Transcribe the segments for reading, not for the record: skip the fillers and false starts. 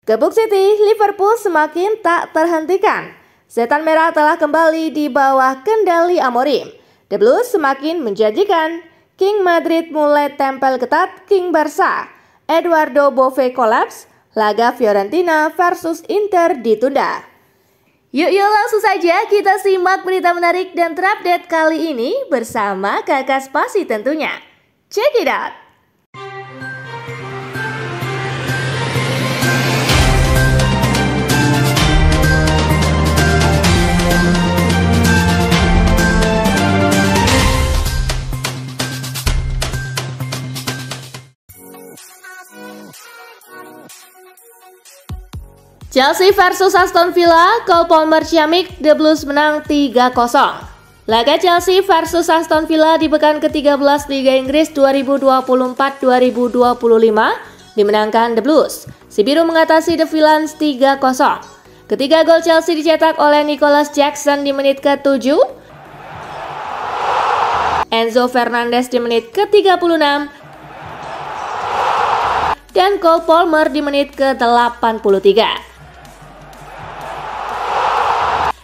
Gebuk City, Liverpool semakin tak terhentikan. Setan Merah telah kembali di bawah kendali Amorim. The Blues semakin menjanjikan. King Madrid mulai tempel ketat King Barca. Eduardo Bove kolaps. Laga Fiorentina versus Inter ditunda. Yuk langsung saja kita simak berita menarik dan terupdate kali ini bersama Kakak Spasi tentunya. Check it out! Chelsea versus Aston Villa, Cole Palmer ciamik, The Blues menang 3-0. Laga Chelsea versus Aston Villa di pekan ke-13 Liga Inggris 2024-2025 dimenangkan The Blues. Si biru mengatasi The Villains 3-0. Ketiga gol Chelsea dicetak oleh Nicholas Jackson di menit ke-7, Enzo Fernandez di menit ke-36, dan Cole Palmer di menit ke-83.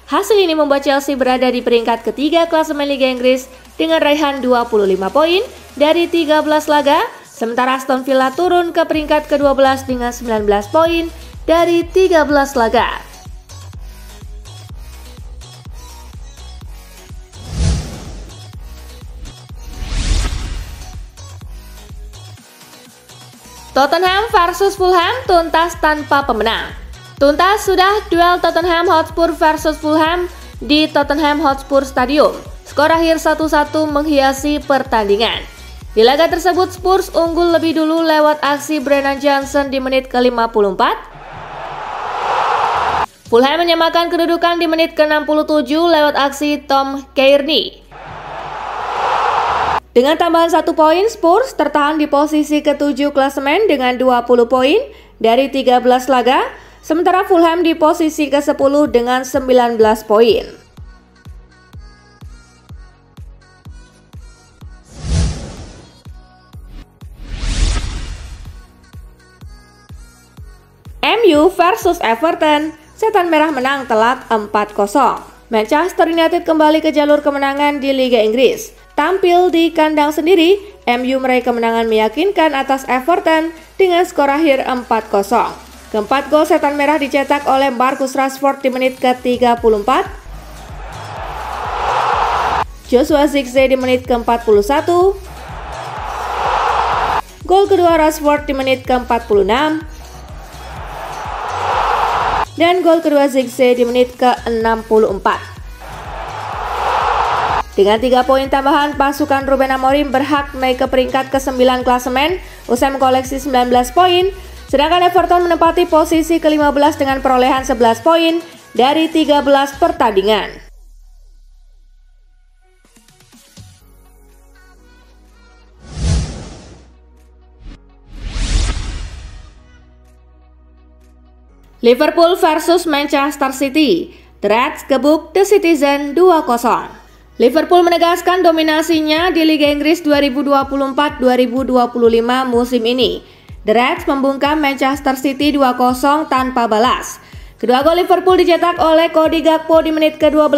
Hasil ini membuat Chelsea berada di peringkat ketiga klasemen Liga Inggris dengan raihan 25 poin dari 13 laga, sementara Aston Villa turun ke peringkat ke-12 dengan 19 poin dari 13 laga. Tottenham versus Fulham tuntas tanpa pemenang. Tuntas sudah duel Tottenham Hotspur versus Fulham di Tottenham Hotspur Stadium. Skor akhir 1-1 menghiasi pertandingan. Di laga tersebut Spurs unggul lebih dulu lewat aksi Brennan Johnson di menit ke-54. Fulham menyamakan kedudukan di menit ke-67 lewat aksi Tom Cairney. Dengan tambahan 1 poin, Spurs tertahan di posisi ke-7 klasemen dengan 20 poin dari 13 laga. Sementara Fulham di posisi ke-10 dengan 19 poin. MU versus Everton, Setan Merah menang telak 4-0. Manchester United kembali ke jalur kemenangan di Liga Inggris. Tampil di kandang sendiri, MU meraih kemenangan meyakinkan atas Everton dengan skor akhir 4-0. Keempat gol Setan Merah dicetak oleh Marcus Rashford di menit ke-34, Joshua Zirkzee di menit ke-41, gol kedua Rashford di menit ke-46, dan gol kedua Zirkzee di menit ke-64. Dengan 3 poin tambahan, pasukan Ruben Amorim berhak naik ke peringkat ke-9 klasemen usai mengkoleksi 19 poin. Sedangkan Everton menempati posisi ke-15 dengan perolehan 11 poin dari 13 pertandingan. Liverpool versus Manchester City, The Reds gebuk The Citizen 2-0. Liverpool menegaskan dominasinya di Liga Inggris 2024-2025 musim ini. The Reds membungkam Manchester City 2-0 tanpa balas. Kedua gol Liverpool dicetak oleh Cody Gakpo di menit ke-12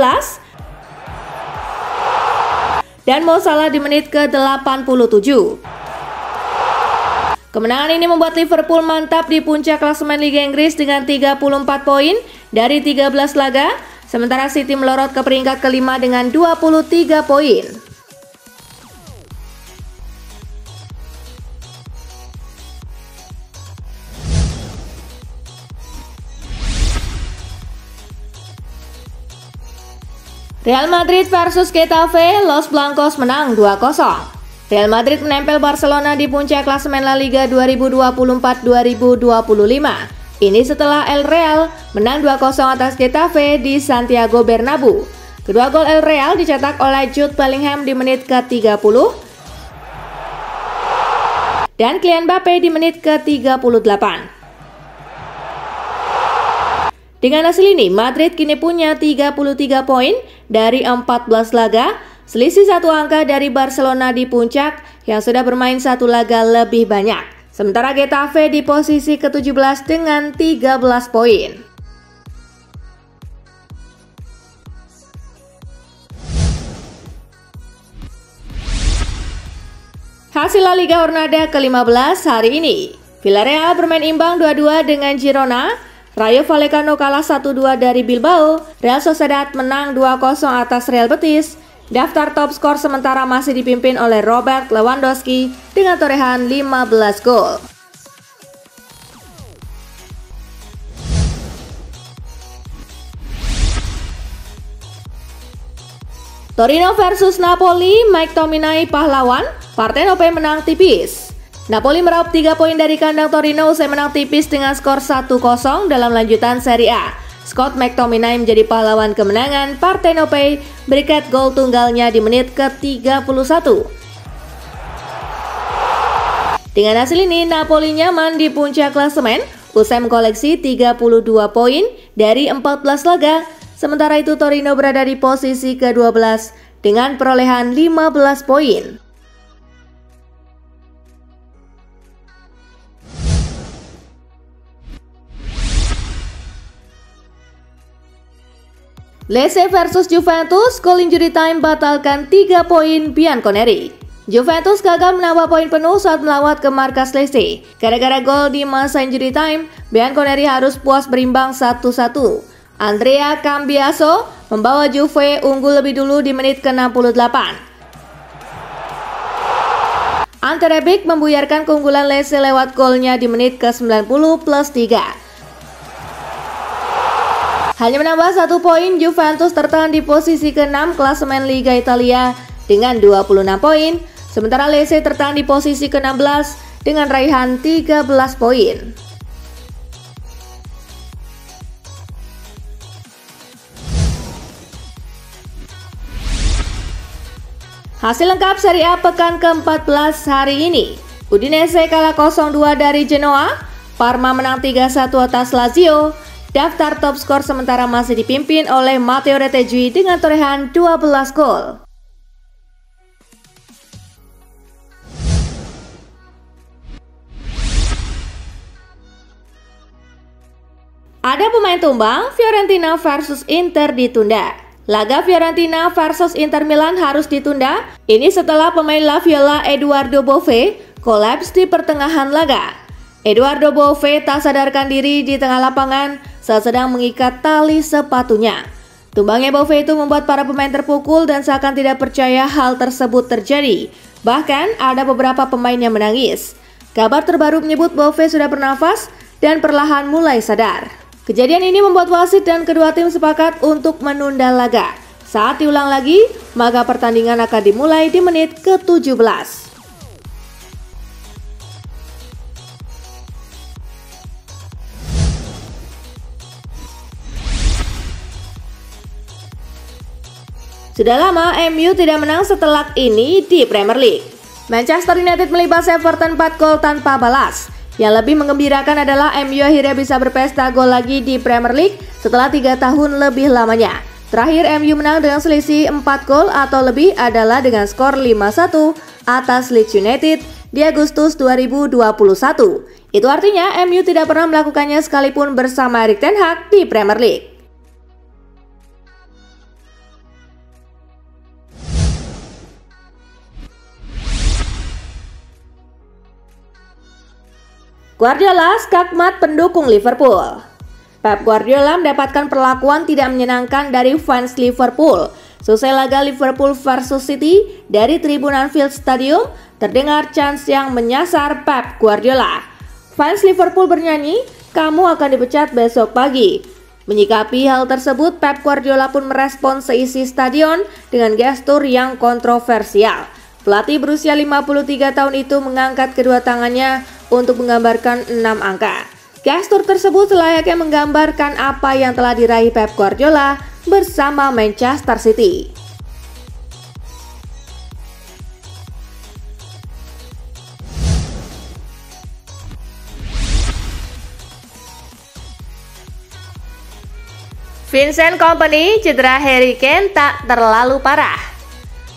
dan Mo Salah di menit ke-87. Kemenangan ini membuat Liverpool mantap di puncak klasemen Liga Inggris dengan 34 poin dari 13 laga, sementara City melorot ke peringkat kelima dengan 23 poin. Real Madrid versus Getafe, Los Blancos menang 2-0. Real Madrid menempel Barcelona di puncak klasemen La Liga 2024-2025. Ini setelah El Real menang 2-0 atas Getafe di Santiago Bernabeu. Kedua gol El Real dicetak oleh Jude Bellingham di menit ke-30 dan Kylian Mbappe di menit ke-38. Dengan hasil ini, Madrid kini punya 33 poin dari 14 laga, selisih 1 angka dari Barcelona di puncak yang sudah bermain 1 laga lebih banyak. Sementara Getafe di posisi ke-17 dengan 13 poin. Hasil La Liga Jornada ke-15 hari ini. Villarreal bermain imbang 2-2 dengan Girona. Rayo Vallecano kalah 1-2 dari Bilbao. Real Sociedad menang 2-0 atas Real Betis. Daftar top skor sementara masih dipimpin oleh Robert Lewandowski dengan torehan 15 gol. Torino versus Napoli, McTominay pahlawan, Partenope menang tipis. Napoli meraup 3 poin dari kandang Torino usai menang tipis dengan skor 1-0 dalam lanjutan Serie A. Scott McTominay menjadi pahlawan kemenangan Partenope berkat gol tunggalnya di menit ke-31. Dengan hasil ini, Napoli nyaman di puncak klasemen usai mengkoleksi 32 poin dari 14 laga. Sementara itu Torino berada di posisi ke-12 dengan perolehan 15 poin. Lecce versus Juventus, goal injury time batalkan 3 poin Bianconeri. Juventus gagal menambah poin penuh saat melawat ke markas Lecce. Gara-gara gol di masa injury time, Bianconeri harus puas berimbang 1-1. Andrea Cambiaso membawa Juve unggul lebih dulu di menit ke-68. Ante Rebic membuyarkan keunggulan Lecce lewat golnya di menit ke-90+3. Hanya menambah 1 poin, Juventus tertahan di posisi ke-6 klasemen Liga Italia dengan 26 poin, sementara Lecce tertahan di posisi ke-16 dengan raihan 13 poin. Hasil lengkap Serie A pekan ke-14 hari ini. Udinese kalah 0-2 dari Genoa, Parma menang 3-1 atas Lazio. Daftar top skor sementara masih dipimpin oleh Matteo Retegui dengan torehan 12 gol. Ada pemain tumbang, Fiorentina versus Inter ditunda. Laga Fiorentina versus Inter Milan harus ditunda. Ini setelah pemain La Viola Eduardo Bove kolaps di pertengahan laga. Eduardo Bove tak sadarkan diri di tengah lapangan saat sedang mengikat tali sepatunya. Tumbangnya Bove itu membuat para pemain terpukul dan seakan tidak percaya hal tersebut terjadi. Bahkan ada beberapa pemain yang menangis. Kabar terbaru menyebut Bove sudah bernafas dan perlahan mulai sadar. Kejadian ini membuat wasit dan kedua tim sepakat untuk menunda laga. Saat diulang lagi, maka pertandingan akan dimulai di menit ke-17. Sudah lama MU tidak menang setelak ini di Premier League. Manchester United melibas Everton 4 gol tanpa balas. Yang lebih menggembirakan adalah MU akhirnya bisa berpesta gol lagi di Premier League setelah 3 tahun lebih lamanya. Terakhir MU menang dengan selisih 4 gol atau lebih adalah dengan skor 5-1 atas Leeds United di Agustus 2021. Itu artinya MU tidak pernah melakukannya sekalipun bersama Erik ten Hag di Premier League. Guardiola skakmat pendukung Liverpool. Pep Guardiola mendapatkan perlakuan tidak menyenangkan dari fans Liverpool. Selesai laga Liverpool versus City dari tribun Anfield Stadium, terdengar chants yang menyasar Pep Guardiola. Fans Liverpool bernyanyi, "Kamu akan dipecat besok pagi." Menyikapi hal tersebut, Pep Guardiola pun merespon seisi stadion dengan gestur yang kontroversial. Pelatih berusia 53 tahun itu mengangkat kedua tangannya untuk menggambarkan 6 angka. Gestur tersebut selayaknya menggambarkan apa yang telah diraih Pep Guardiola bersama Manchester City. Vincent Kompany cedera Harry Kane tak terlalu parah.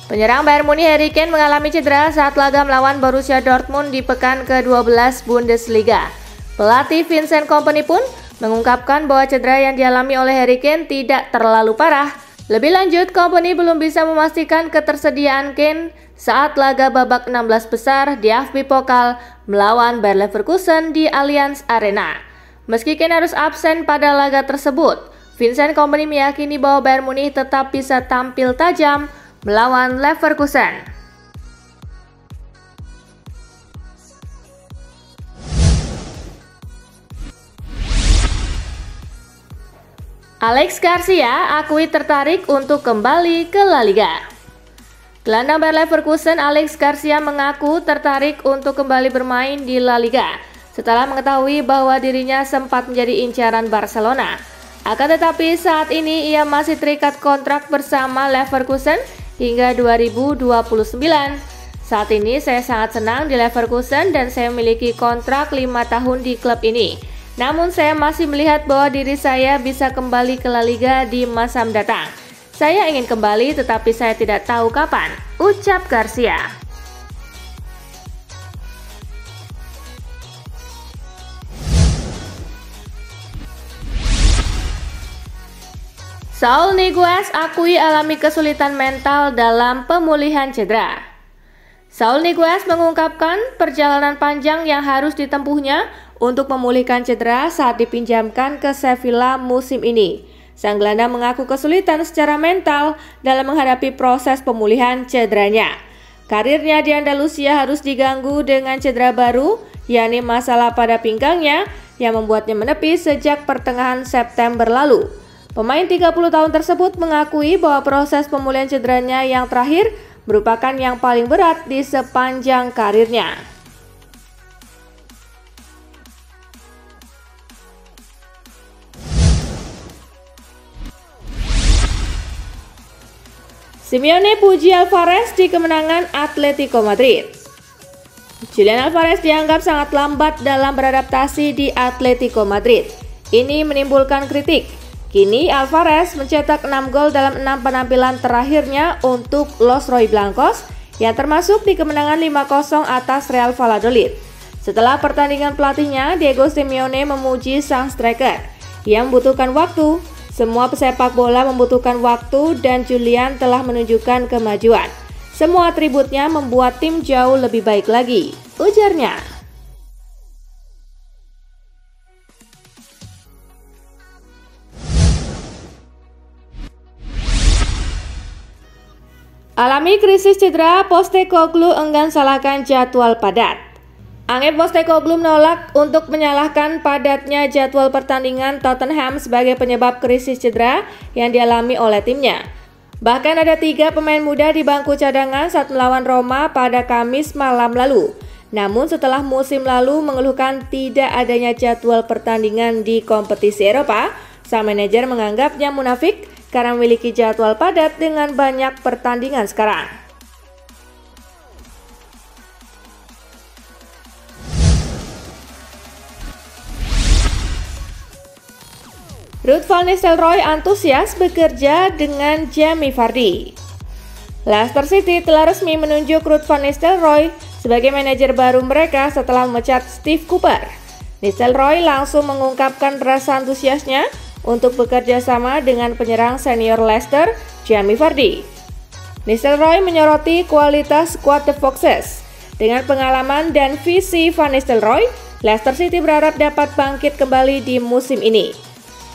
Penyerang Bayern Munich Harry Kane mengalami cedera saat laga melawan Borussia Dortmund di pekan ke-12 Bundesliga. Pelatih Vincent Kompany pun mengungkapkan bahwa cedera yang dialami oleh Harry Kane tidak terlalu parah. Lebih lanjut, Kompany belum bisa memastikan ketersediaan Kane saat laga babak 16 besar di DFB Pokal melawan Bayer Leverkusen di Allianz Arena. Meski Kane harus absen pada laga tersebut, Vincent Kompany meyakini bahwa Bayern Munich tetap bisa tampil tajam melawan Leverkusen. Alex Garcia akui tertarik untuk kembali ke La Liga. Gelandang Bayer Leverkusen Alex Garcia mengaku tertarik untuk kembali bermain di La Liga setelah mengetahui bahwa dirinya sempat menjadi incaran Barcelona. Akan tetapi saat ini ia masih terikat kontrak bersama Leverkusen hingga 2029. Saat ini saya sangat senang di Leverkusen dan saya memiliki kontrak 5 tahun di klub ini. Namun saya masih melihat bahwa diri saya bisa kembali ke La Liga di masa mendatang. Saya ingin kembali tetapi saya tidak tahu kapan, ucap Garcia. Saul Niguez akui alami kesulitan mental dalam pemulihan cedera. Saul Niguez mengungkapkan perjalanan panjang yang harus ditempuhnya untuk memulihkan cedera saat dipinjamkan ke Sevilla musim ini. Sang gelandang mengaku kesulitan secara mental dalam menghadapi proses pemulihan cederanya. Karirnya di Andalusia harus diganggu dengan cedera baru, yakni masalah pada pinggangnya yang membuatnya menepi sejak pertengahan September lalu. Pemain 30 tahun tersebut mengakui bahwa proses pemulihan cederanya yang terakhir merupakan yang paling berat di sepanjang karirnya. Simeone puji Alvarez di kemenangan Atletico Madrid. Julian Alvarez dianggap sangat lambat dalam beradaptasi di Atletico Madrid. Ini menimbulkan kritik. Kini Alvarez mencetak 6 gol dalam 6 penampilan terakhirnya untuk Los Rojiblancos yang termasuk di kemenangan 5-0 atas Real Valladolid. Setelah pertandingan pelatihnya, Diego Simeone memuji sang striker yang membutuhkan waktu. Semua pesepak bola membutuhkan waktu dan Julian telah menunjukkan kemajuan. Semua atributnya membuat tim jauh lebih baik lagi, ujarnya. Alami krisis cedera, Postecoglou enggan salahkan jadwal padat. Ange Postecoglou menolak untuk menyalahkan padatnya jadwal pertandingan Tottenham sebagai penyebab krisis cedera yang dialami oleh timnya. Bahkan ada 3 pemain muda di bangku cadangan saat melawan Roma pada Kamis malam lalu. Namun setelah musim lalu mengeluhkan tidak adanya jadwal pertandingan di kompetisi Eropa, sang manajer menganggapnya munafik karena memiliki jadwal padat dengan banyak pertandingan sekarang. Ruud van Nistelrooy antusias bekerja dengan Jamie Vardy. Leicester City telah resmi menunjuk Ruud van Nistelrooy sebagai manajer baru mereka setelah memecat Steve Cooper. Nistelrooy langsung mengungkapkan rasa antusiasnya untuk bekerja sama dengan penyerang senior Leicester, Jamie Vardy. Nistelrooy menyoroti kualitas skuad The Foxes. Dengan pengalaman dan visi Van Nistelrooy, Leicester City berharap dapat bangkit kembali di musim ini.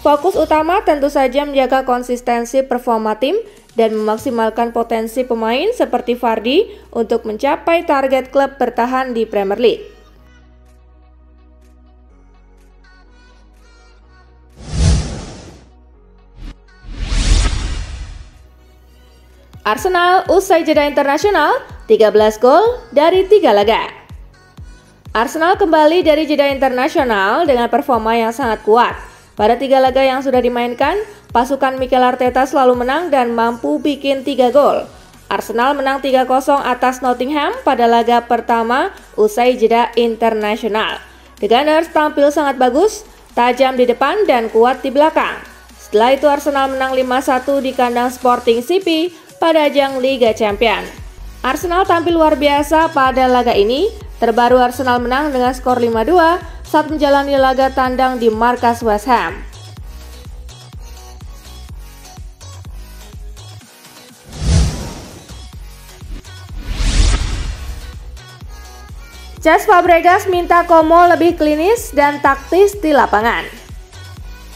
Fokus utama tentu saja menjaga konsistensi performa tim dan memaksimalkan potensi pemain seperti Vardy untuk mencapai target klub bertahan di Premier League. Arsenal usai jeda internasional, 13 gol dari 3 laga. Arsenal kembali dari jeda internasional dengan performa yang sangat kuat. Pada 3 laga yang sudah dimainkan, pasukan Mikel Arteta selalu menang dan mampu bikin 3 gol. Arsenal menang 3-0 atas Nottingham pada laga pertama usai jeda internasional. The Gunners tampil sangat bagus, tajam di depan dan kuat di belakang. Setelah itu Arsenal menang 5-1 di kandang Sporting CP pada ajang Liga Champions. Arsenal tampil luar biasa pada laga ini. Terbaru Arsenal menang dengan skor 5-2 saat menjalani laga tandang di markas West Ham. Cesc Fabregas minta Como lebih klinis dan taktis di lapangan.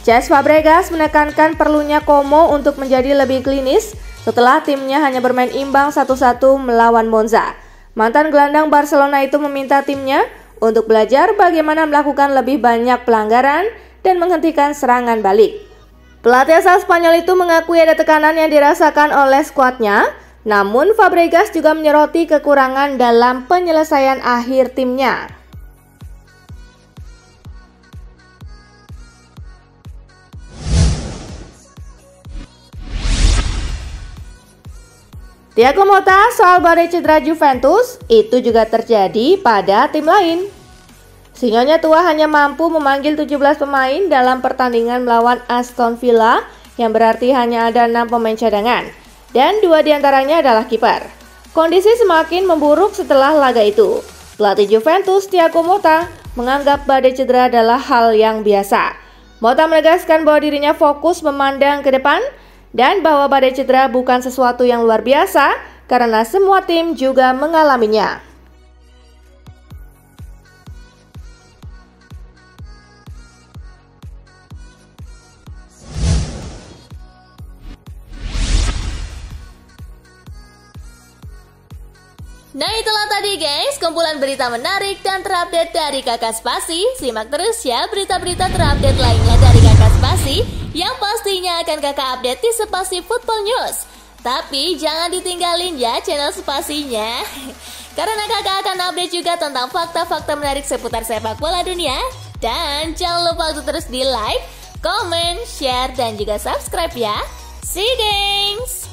Cesc Fabregas menekankan perlunya Como untuk menjadi lebih klinis setelah timnya hanya bermain imbang 1-1 melawan Monza. Mantan gelandang Barcelona itu meminta timnya untuk belajar bagaimana melakukan lebih banyak pelanggaran dan menghentikan serangan balik. Pelatih asal Spanyol itu mengakui ada tekanan yang dirasakan oleh skuadnya, namun Fabregas juga menyoroti kekurangan dalam penyelesaian akhir timnya. Thiago Motta soal badai cedera Juventus itu juga terjadi pada tim lain. Sinyonya tua hanya mampu memanggil 17 pemain dalam pertandingan melawan Aston Villa yang berarti hanya ada 6 pemain cadangan dan 2 diantaranya adalah kiper. Kondisi semakin memburuk setelah laga itu. Pelatih Juventus Thiago Motta menganggap badai cedera adalah hal yang biasa. Motta menegaskan bahwa dirinya fokus memandang ke depan dan bahwa badai cedera bukan sesuatu yang luar biasa karena semua tim juga mengalaminya. Nah itulah tadi guys, kumpulan berita menarik dan terupdate dari Kakak Spasi. Simak terus ya berita-berita terupdate lainnya dari Kakak Spasi yang pastinya akan Kakak update di Spasi Football News. Tapi jangan ditinggalin ya channel Spasinya, karena Kakak akan update juga tentang fakta-fakta menarik seputar sepak bola dunia. Dan jangan lupa untuk terus di like, comment, share, dan juga subscribe ya. See you guys!